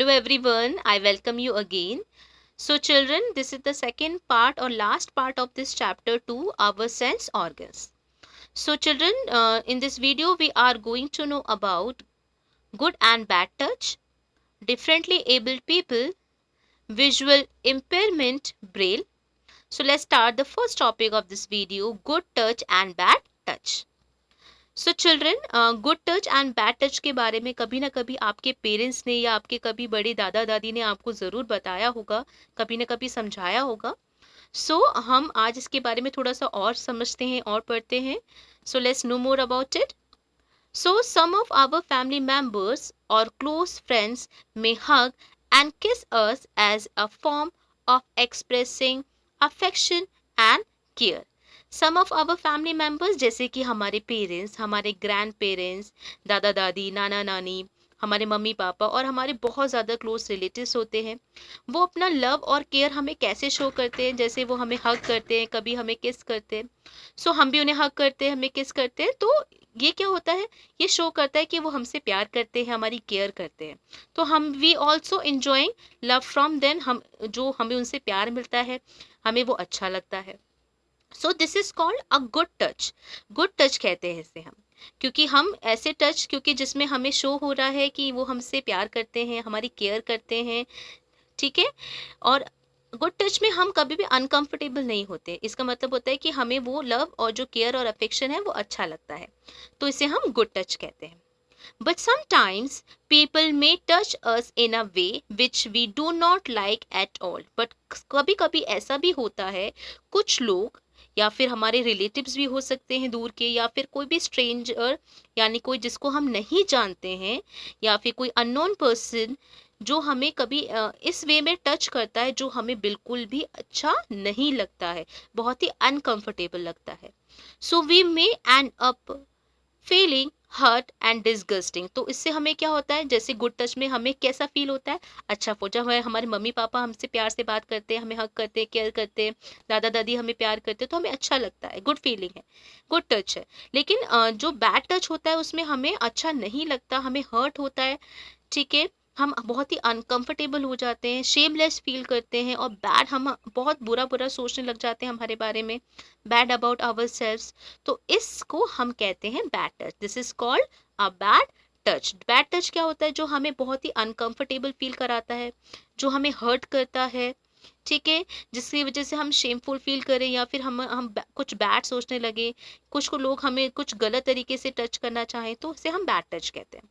Hello everyone, I welcome you again. So children, this is the second part or last part of this chapter 2, our sense organs. So children, in this video we are going to know about good and bad touch, differently abled people, visual impairment, braille. So let's start the first topic of this video, good touch and bad touch. So children good touch and bad touch के बारे में कभी ना कभी आपके parents ने या आपके कभी बड़े दादा दादी ने आपको ज़रूर बताया होगा, कभी ना कभी समझाया होगा. हम आज इसके बारे में थोड़ा सा और समझते हैं और पढ़ते हैं. So let's know more about it. So some of our family members और क्लोज फ्रेंड्स में hug and kiss us as a form of expressing affection and care. Some of our family members जैसे कि हमारे parents, हमारे grand parents, दादा दादी, नाना नानी, हमारे मम्मी पापा और हमारे बहुत ज़्यादा क्लोज रिलेटिव्स होते हैं. वो अपना लव और केयर हमें कैसे शो करते हैं, जैसे वो हमें हग करते हैं, कभी हमें किस करते हैं. हम भी उन्हें हग करते हैं, हमें किस करते हैं. तो ये क्या होता है, ये शो करता है कि वो हमसे प्यार करते हैं, हमारी केयर करते हैं. तो हम we also enjoying love from then, हम जो हमें उनसे प्यार मिलता है हमें वो अच्छा लगता है. So this is called a good touch. Good touch कहते हैं इसे हम, क्योंकि हम ऐसे टच क्योंकि जिसमें हमें शो हो रहा है कि वो हमसे प्यार करते हैं, हमारी केयर करते हैं. ठीक है. और गुड टच में हम कभी भी अनकंफर्टेबल नहीं होते. इसका मतलब होता है कि हमें वो लव और जो केयर और अफेक्शन है वो अच्छा लगता है, तो इसे हम गुड टच कहते हैं. But sometimes people may touch us in a way which we do not like at all. But कभी कभी ऐसा भी होता है, कुछ लोग या फिर हमारे रिलेटिव्स भी हो सकते हैं दूर के, या फिर कोई भी स्ट्रेंजर यानी कोई जिसको हम नहीं जानते हैं, या फिर कोई अननोन पर्सन जो हमें कभी इस वे में टच करता है जो हमें बिल्कुल भी अच्छा नहीं लगता है, बहुत ही अनकंफर्टेबल लगता है. So we may end up feeling hurt and disgusting. तो इससे हमें क्या होता है, जैसे गुड टच में हमें कैसा फील होता है, अच्छा वो जब हमारे मम्मी पापा हमसे प्यार से बात करते हैं, हमें हक करते हैं, केयर करते हैं, दादा दादी हमें प्यार करते हैं, तो हमें अच्छा लगता है, गुड फीलिंग है, गुड टच है. लेकिन जो बैड टच होता है उसमें हमें अच्छा नहीं लगता, हमें हर्ट होता है. ठीक है. हम बहुत ही अनकंफर्टेबल हो जाते हैं, शेमलेस फील करते हैं, और बैड हम बहुत बुरा बुरा सोचने लग जाते हैं हमारे बारे में, बैड अबाउट आवर सेल्व्स. तो इसको हम कहते हैं bad touch. This is called a bad touch. Bad touch क्या होता है, जो हमें बहुत ही अनकंफर्टेबल फील कराता है, जो हमें हर्ट करता है. ठीक है. जिसकी वजह से हम शेमफुल फील करें, या फिर हम कुछ बैड सोचने लगे, कुछ को लोग हमें कुछ गलत तरीके से टच करना चाहें, तो उसे हम बैड टच कहते हैं.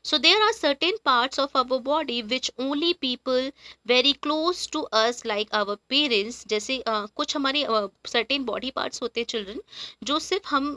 So there are certain parts of our body which only people very close to us like our parents, जैसे कुछ हमारे certain body parts होते हैं children, जो सिर्फ हम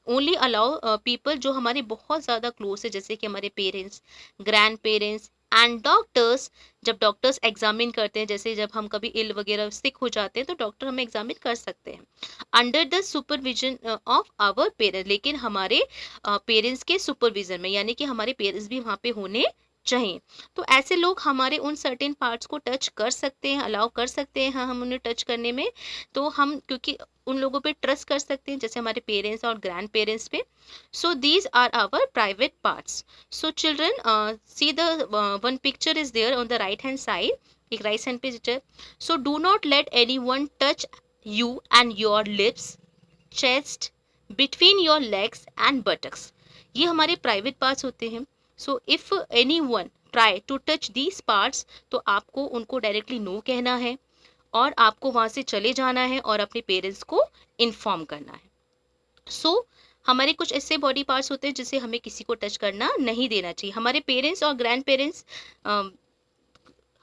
ओनली अलाउ पीपल जो हमारे बहुत ज़्यादा क्लोज है, जैसे कि हमारे parents, grand parents and doctors. जब डॉक्टर्स एग्जामिन करते हैं, जैसे जब हम कभी इल वगैरह सिक हो जाते हैं, तो डॉक्टर हमें एग्जामिन कर सकते हैं under the supervision of our parents. लेकिन हमारे पेरेंट्स के सुपरविजन में, यानी कि हमारे पेरेंट्स भी वहाँ पे होने चाहिए. तो ऐसे लोग हमारे उन सर्टेन पार्ट्स को टच कर सकते हैं, अलाउ कर सकते हैं, हाँ, हम उन्हें टच करने में. तो हम क्योंकि उन लोगों पे ट्रस्ट कर सकते हैं, जैसे हमारे पेरेंट्स और ग्रैंड पेरेंट्स पे. So these are our private parts. So children see the one picture is there on the right hand side, एक right hand picture. So do not let anyone touch you and your lips, chest, between your legs and buttocks. ये हमारे private parts होते हैं. So if anyone try to touch these parts, तो आपको उनको directly no कहना है, और आपको वहाँ से चले जाना है और अपने पेरेंट्स को इन्फॉर्म करना है. हमारे कुछ ऐसे बॉडी पार्ट्स होते हैं जिसे हमें किसी को टच करना नहीं देना चाहिए. हमारे पेरेंट्स और ग्रैंड पेरेंट्स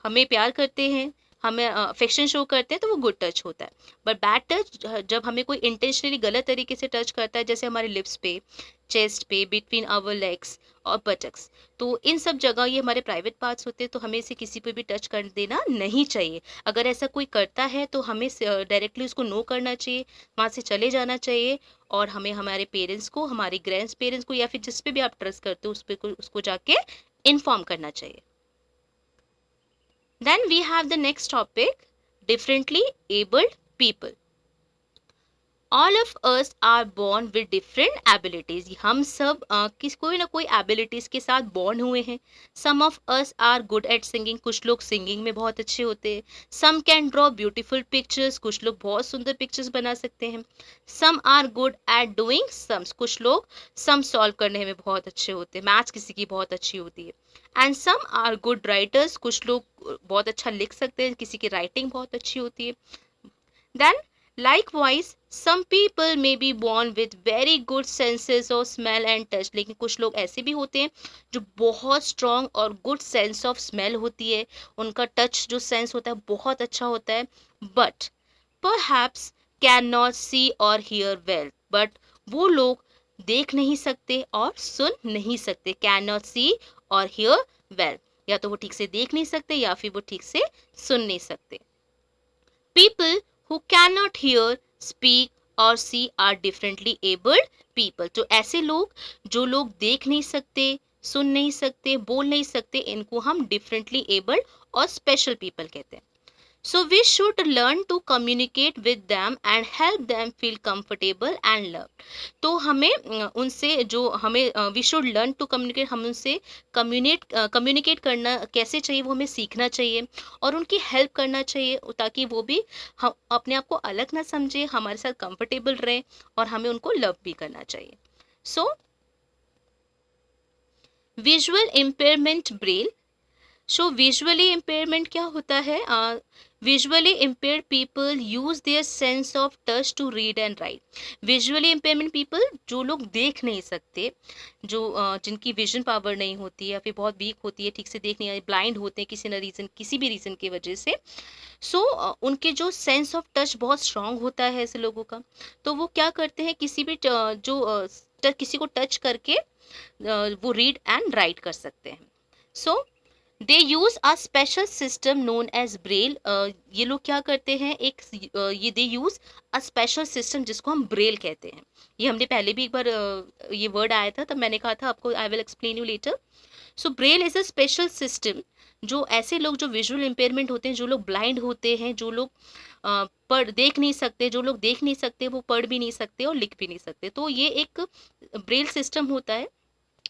हमें प्यार करते हैं, हमें अफेक्शन शो करते हैं, तो वो गुड टच होता है. बट बैड टच जब हमें कोई इंटेंशनली गलत तरीके से टच करता है, जैसे हमारे लिप्स पे, चेस्ट पे, बिटवीन आवर लेग्स और बटक्स, तो इन सब जगह ये हमारे प्राइवेट पार्ट्स होते हैं, तो हमें इसे किसी पे भी टच कर देना नहीं चाहिए. अगर ऐसा कोई करता है तो हमें डायरेक्टली उसको नो करना चाहिए, वहाँ से चले जाना चाहिए, और हमें हमारे पेरेंट्स को, हमारे ग्रैंड पेरेंट्स को, या फिर जिस पे भी आप ट्रस्ट करते हो उस पर उसको जाके इन्फॉर्म करना चाहिए. Then we have the next topic, differently abled people. All of us are born with different abilities, हम सब किस कोई ना कोई एबिलिटीज के साथ बॉर्न हुए हैं. Some of us are good at singing, कुछ लोग सिंगिंग में बहुत अच्छे होते हैं. Some can draw beautiful pictures, कुछ लोग बहुत सुंदर पिक्चर्स बना सकते हैं. Some are good at doing sums, कुछ लोग सम सॉल्व करने में बहुत अच्छे होते हैं, मैथ्स किसी की बहुत अच्छी होती है. And some are good writers, कुछ लोग बहुत अच्छा लिख सकते हैं, किसी की राइटिंग बहुत अच्छी होती है. Then, likewise, some people may be born with very good senses of smell and touch. लेकिन कुछ लोग ऐसे भी होते हैं जो बहुत strong और good sense of smell होती है, उनका touch जो sense होता है बहुत अच्छा होता है, but perhaps cannot see or hear well. But वो लोग देख नहीं सकते और सुन नहीं सकते. Cannot see or hear well. या तो वो ठीक से देख नहीं सकते या फिर वो ठीक से सुन नहीं सकते. People who cannot hear, speak or see are differently abled people. तो ऐसे लोग जो लोग देख नहीं सकते, सुन नहीं सकते, बोल नहीं सकते, इनको हम differently abled और special people कहते हैं. So we should learn to communicate with them and help them feel comfortable and loved. तो हमें उनसे जो हमें we should learn to communicate, हम उनसे communicate करना कैसे चाहिए वो हमें सीखना चाहिए और उनकी हेल्प करना चाहिए ताकि वो भी हम अपने आप को अलग ना समझे, हमारे साथ कंफर्टेबल रहे और हमें उनको लव भी करना चाहिए. So visual impairment braille. So visually impairment क्या होता है? Visually impaired people use their sense of touch to read and write. Visually impairment people, जो लोग देख नहीं सकते, जो जिनकी विजन पावर नहीं होती है या फिर बहुत वीक होती है, ठीक से देख नहीं, ब्लाइंड होते हैं किसी न रीज़न, किसी भी रीज़न की वजह से. सो उनके जो सेंस ऑफ टच बहुत स्ट्रांग होता है ऐसे लोगों का, तो वो क्या करते हैं किसी भी किसी को टच करके वो रीड एंड राइट कर सकते हैं. So they use a special system known as braille. ये लोग क्या करते हैं, ये they use a special system जिसको हम ब्रेल कहते हैं. ये हमने पहले भी एक बार ये वर्ड आया था, तब मैंने कहा था आपको I will explain you later. So Braille is a special system. जो ऐसे लोग जो विजुअल इम्पेयरमेंट होते हैं, जो लोग ब्लाइंड होते हैं, जो लोग पढ़ देख नहीं सकते, जो लोग देख नहीं सकते वो पढ़ भी नहीं सकते और लिख भी नहीं सकते, तो ये एक ब्रेल सिस्टम होता है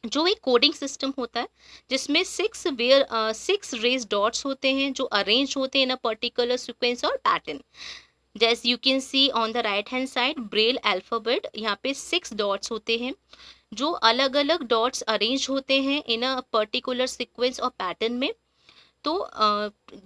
जो एक कोडिंग सिस्टम होता है जिसमें सिक्स रेज डॉट्स होते हैं जो अरेंज होते हैं इन अ पर्टिकुलर सीक्वेंस और पैटर्न. जैसे you can C on the right hand side Braille alphabet, यहाँ पे 6 डॉट्स होते हैं जो अलग अलग डॉट्स अरेंज होते हैं इन अ पर्टिकुलर सीक्वेंस और पैटर्न में. तो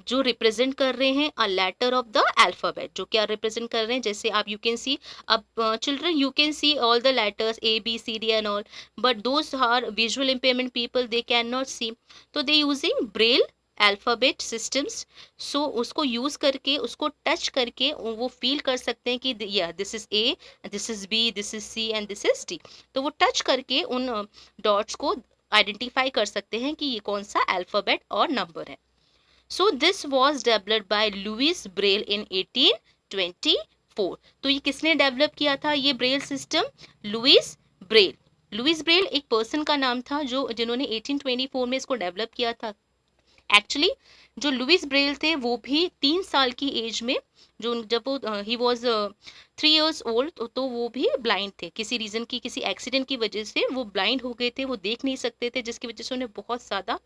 जो रिप्रेजेंट कर रहे हैं a letter of the alphabet, जो क्या रिप्रेजेंट कर रहे हैं, जैसे आप यू कैन सी, अब children you can see all the letters A B C D and all, but those are visual impairment people, they can not see, तो they using braille alphabet systems. So उसको use करके, उसको touch करके वो feel कर सकते हैं कि या this is A, this is B, this is C and this is D. तो वो टच करके उन डॉट्स को आइडेंटिफाई कर सकते हैं कि ये कौन सा अल्फाबेट और नंबर है. So this was developed by Louis Braille in 1824. तो ये किसने डेवलप किया था ये Braille system? Louis Braille. Louis Braille एक पर्सन का नाम था जो जिन्होंने 1824 में इसको डेवलप किया था. एक्चुअली जो लुइस ब्रेल थे वो भी 3 साल की एज में, जो जब वो ही वॉज 3 years ओल्ड, तो वो भी ब्लाइंड थे, किसी रीज़न की, किसी एक्सीडेंट की वजह से वो ब्लाइंड हो गए थे, वो देख नहीं सकते थे, जिसकी वजह से उन्हें बहुत ज़्यादा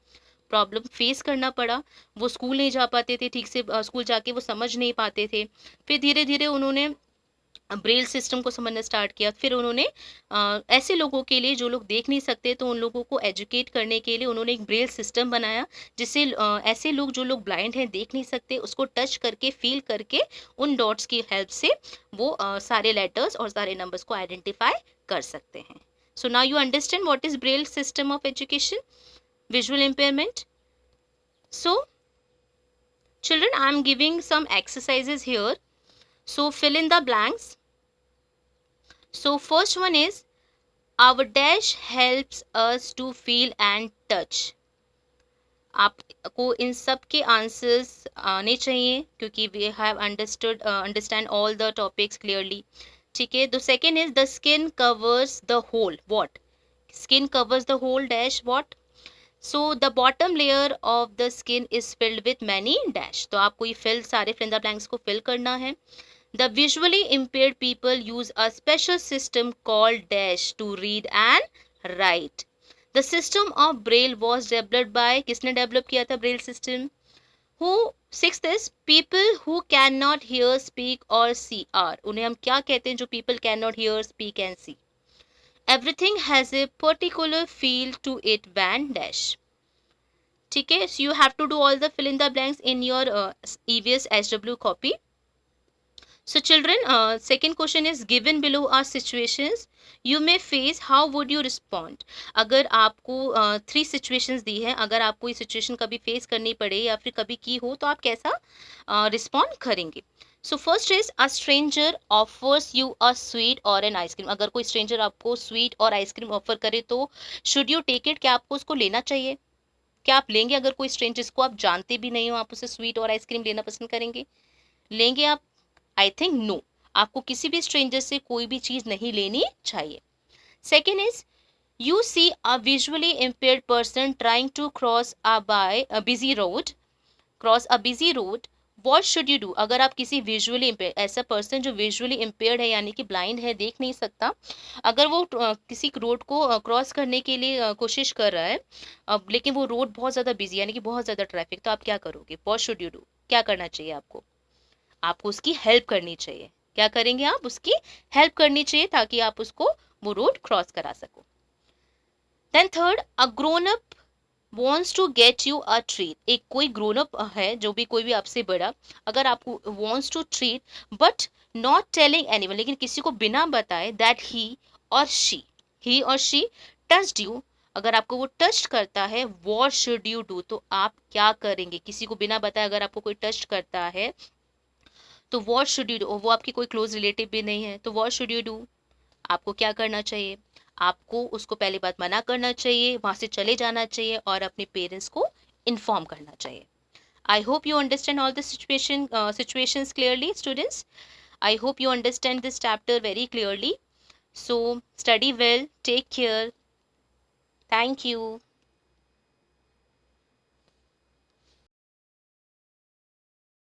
प्रॉब्लम फेस करना पड़ा. वो स्कूल नहीं जा पाते थे ठीक से, स्कूल जाके वो समझ नहीं पाते थे. फिर धीरे धीरे उन्होंने ब्रेल सिस्टम को समझना स्टार्ट किया. फिर उन्होंने ऐसे लोगों के लिए जो लोग देख नहीं सकते, तो उन लोगों को एजुकेट करने के लिए उन्होंने एक ब्रेल सिस्टम बनाया जिससे ऐसे लोग जो लोग ब्लाइंड हैं, देख नहीं सकते, उसको टच करके फील करके उन डॉट्स की हेल्प से वो सारे लेटर्स और सारे नंबर्स को आइडेंटिफाई कर सकते हैं. So now you understand what is Braille system of education, visual impairment. So children, I am giving some exercises here, so fill in the blanks. So first one is our dash helps us to feel and touch. आपको इन सब के answers आने चाहिए क्योंकि we have understand all the topics clearly. ठीक है. The second is the skin covers the hole. What? Skin covers the hole dash what? So the bottom layer of the skin is filled with many dash. तो आपको ये सारे fill in the blanks को fill करना है. The visually impaired people use a special system called dash to read and write. The system of Braille was developed by, किसने develop किया था Braille system? Who? Sixth is people who cannot hear, speak or see are. उन्हें हम क्या कहते हैं जो people cannot hear, speak and see? Everything has a particular feel to it when dash. ठीक है, so you have to do all the fill in the blanks in your EVS SW copy. So children, second question is given below are situations you may face, how would you respond? अगर आपको 3 situations दी है, अगर आपको ये situation कभी face करनी पड़े या फिर कभी की हो तो आप कैसा respond करेंगे? So first is a stranger offers you a sweet or an ice cream. अगर कोई stranger आपको sweet और ice cream offer करे तो should you take it? क्या आपको उसको लेना चाहिए? क्या आप लेंगे? अगर कोई stranger जिसको आप जानते भी नहीं हो आप उसे sweet और ice cream लेना पसंद करेंगे? लेंगे आप? आई थिंक नो, आपको किसी भी स्ट्रेंजर से कोई भी चीज नहीं लेनी चाहिए. Second is you see a visually impaired person trying to cross a busy road, what should you do? अगर आप किसी विजुअली इम्पेयर, ऐसा पर्सन जो विजुअली इम्पेयर्ड है यानी कि ब्लाइंड है, देख नहीं सकता, अगर वो किसी रोड को क्रॉस करने के लिए कोशिश कर रहा है, लेकिन वो रोड बहुत ज़्यादा बिजी यानी कि बहुत ज़्यादा ट्रैफिक, तो आप क्या करोगे? What should you do? क्या करना चाहिए आपको? आपको उसकी हेल्प करनी चाहिए. क्या करेंगे आप? उसकी हेल्प करनी चाहिए ताकि आप उसको वो रोड क्रॉस करा सको. Then third, a grown up wants to get you a treat. एक कोई ग्रोन अप है जो भी कोई भी आपसे बड़ा, अगर आपको wants to treat but not telling anyone, लेकिन किसी को बिना बताए दैट ही और शी टच्ड यू, अगर आपको वो टच करता है, व्हाट शुड यू डू? तो आप क्या करेंगे? किसी को बिना बताए अगर आपको कोई टच करता है तो वॉट शुड यू डू? वो आपकी कोई क्लोज रिलेटिव भी नहीं है, तो वॉट शुड यू डू? आपको क्या करना चाहिए? आपको उसको पहली बात मना करना चाहिए, वहां से चले जाना चाहिए और अपने पेरेंट्स को इन्फॉर्म करना चाहिए. I hope you understand all the situations clearly, students. I hope you understand this chapter very clearly. So study well, take care. Thank you.